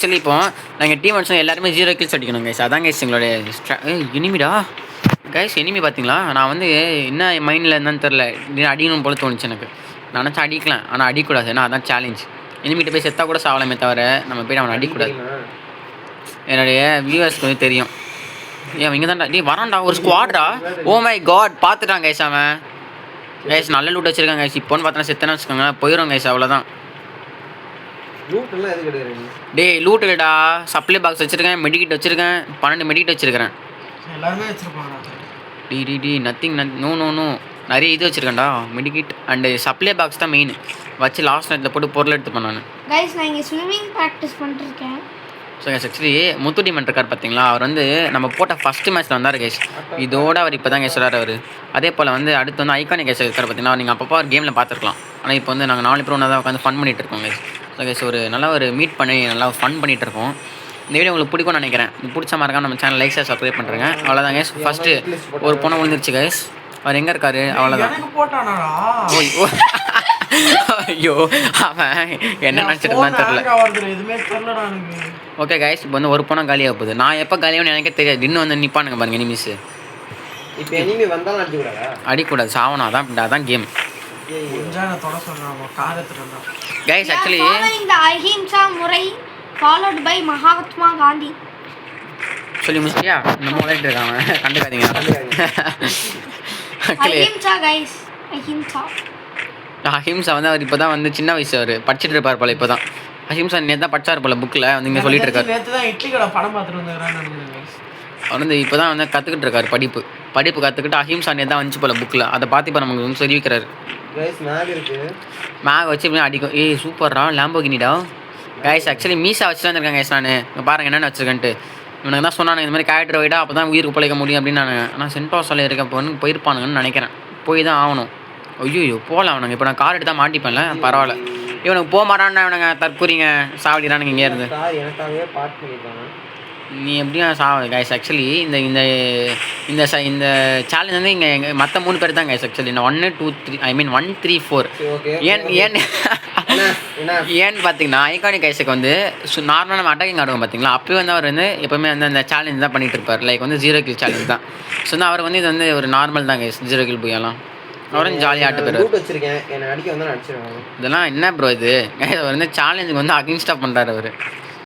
Actually இப்போ நாங்கள் team அடிச்சோம் எல்லாருமே 0 கில்ஸ் அடிக்கணும் கைஸ். அதான் கைஸ் எங்களுடைய இனிமிடா கைஸ். இனிமி பார்த்தீங்களா, நான் வந்து என்ன மைண்டில் இருந்தான்னு தெரில, அடிக்கணும் போல தோணுச்சு எனக்கு. நான் நினச்சா அடிக்கலாம், ஆனால் அடிக்கூடாது. ஏன்னா அதான் சேலஞ்ச். இனிமிட்ட போய் செத்தா கூட சாவலாமே தவிர நம்ம போய் அவனை அடிக்கூடாது. என்னுடைய வியூவர்ஸ்க்கு வந்து தெரியும். ஏன் இங்கே தான்டா டே வரான்டா ஒரு ஸ்குவாட்ரா. ஓ மை காட் பார்த்துட்டான் கைஸ் அவன். கைஸ் நல்ல லூட் வச்சிருக்காங்க கைஸ். இப்போன்னு பார்த்தா செத்தனா வச்சுக்கோங்க போயிடும் கைஸ், அவ்வளோதான். டே லூட் இல்லைடா, சப்ளை பாக்ஸ் வச்சிருக்கேன், மெடிக்கிட் வச்சிருக்கேன், 12 மெடிக்கிட் வச்சிருக்கிறேன். டி நத்திங் நோ நிறைய இது வச்சிருக்கேன்டா, மெடிக்கிட் அண்டு சப்ளை பாக்ஸ் தான் மெயின். வச்சு லாஸ்ட் நேரத்தில் போட்டு பொருள் எடுத்துப்பேன் நான். கைஸ் நான் இங்கே ஸ்விம்மிங் ப்ராக்டிஸ் பண்ணிருக்கேன். ஸோ கைஸ் ஆக்சுவலி முத்து டீமன் இருக்கார் பார்த்தீங்களா, அவர் வந்து நம்ம போட்ட ஃபஸ்ட்டு மேட்ச்சில் வந்தார் கைஸ். இதோட அவர் இப்போ தான் கைஸ் வரார் அவர். அதே போல் வந்து அடுத்து வந்து ஐகானிக் கைஸ் இருக்கார் பார்த்தீங்கன்னா, நீங்கள் அப்பப்போ ஒரு கேமில் பார்த்துருக்கலாம். ஆனால் இப்போ வந்து நாங்கள் 4 பேர் ஒன்றா தான் உட்காந்து ஃபன் பண்ணிகிட்டு இருக்கோம் கைஸ். ஸோ கைஸ் ஒரு நல்லா ஒரு மீட் பண்ணி நல்லா ஃபன் பண்ணிகிட்டு இருக்கோம். இந்த வீடியோ உங்களுக்கு பிடிக்கும்னு நினைக்கிறேன். பிடிச்ச மாதிரி நம்ம சேனல் லைக் சப்ஸ்கிரைப் பண்ணுறேங்க. அவ்வளோதான் கைஸ். ஃபஸ்ட்டு ஒரு பொண்ணை விழுந்துருச்சு கைஸ். அவர் எங்கே இருக்காரு? அவ்வளோதான். ஐயோ அவன் என்ன நினச்சிட்டு இருந்தான்னு தெரியல. ஓகே கைஸ் இப்போ வந்து ஒரு பொண்ணை காலியாக போகுது. நான் எப்போ காலியாகனு எனக்கே தெரியாது. இன்னும் வந்து நிற்பானுங்க பாருங்க எனிமிஸ். இப்போ எனிமி வந்தாலும் அடிக்கூடாது, சாவணும். அதான் கேம் கைஸ். ஆக்சுவலி இந்த அஹிம்சா முறை ஃபாலோட் பை மகாத்மா காந்தி சொல்லி முடிச்சியா? நம்ம விளையாட்டு இருக்காங்க, கண்டுக்காதீங்க. அஹிம்சா கைஸ், அஹிம்சா. அஹிம்சா வந்து அவர் இப்போ தான் வந்து சின்ன வயசு அவர் படிச்சுட்டு இருப்பார் போல. இப்போ தான் அஹிம்சா நேற்று தான் படிச்சார் போல புக்கில் வந்து இங்கே சொல்லிட்டு இருக்காரு. அவர் வந்து இப்போ தான் வந்து கற்றுக்கிட்டு இருக்காரு படிப்பு கற்றுக்கிட்டு அஹிம்சா நேற்று தான் வந்துச்சு போல புக்கில். அதை பார்த்து இப்போ நமக்கு வந்து தெரிவிக்கிறாரு. மேக் வச்சு இப்படி அடிக்கும். ஏய் சூப்பர்ரா லேம்போகினிடா கைஸ். ஆக்சுவலி மீசா வச்சு தான் இருக்காங்க கைஸ். நான் பாருங்கள் என்னென்ன வச்சுருக்கேன்ட்டு. இவனுக்கு தான் சொன்னானு இந்த மாதிரி கேரக்டர் வைடா அப்போ தான் உயிருக்கு பிழைக்க முடியும் அப்படின்னு. ஆனால் சென்டாஸில் இருக்க பொண்ணு போயிருப்பானுங்கன்னு நினைக்கிறேன். போய் தான் ஆகணும். ஐயோ போகலாம் அவனுங்க. இப்போ நான் கார் எடுத்து தான் மாட்டிப்பேன்ல, பரவாயில்ல. இவனுக்கு போக மாட்டான்னு இவனுங்க தற்கூறிங்க சாவடிறானுங்க இங்கே இருந்து. நீ எப்படியும் சாவு கைஸ். ஆக்சுவலி இந்த சேலஞ்ச் வந்து இங்கே எங்கள் மற்ற 3 பேர் தான் கைஸ். ஆக்சுவலி நான் 1 2 3 ஐ மீன் 1 3 4 ஏன்னு பார்த்தீங்கன்னா ஐகானிக் கைஸுக்கு வந்து நார்மலாக நம்ம அட்டாக்கிங் ஆடுவோம் பார்த்தீங்களா, அப்போயே வந்து அவர் வந்து எப்போவுமே வந்து அந்த சேலஞ்ச் தான் பண்ணிகிட்டு இருப்பார். லைக் வந்து 0 கில் சேலஞ்ச் தான். ஸோ வந்து அவர் வந்து இது வந்து ஒரு நார்மல் தான் கைஸ். 0 கில் போயெல்லாம் அவரும் ஜாலியாக ஆட்டு போயிடுவார். இதெல்லாம் என்ன ப்ரோ இது? அவர் வந்து சேலஞ்சுக்கு வந்து அகெயின்ஸ்டாக பண்ணுறாரு அவர்.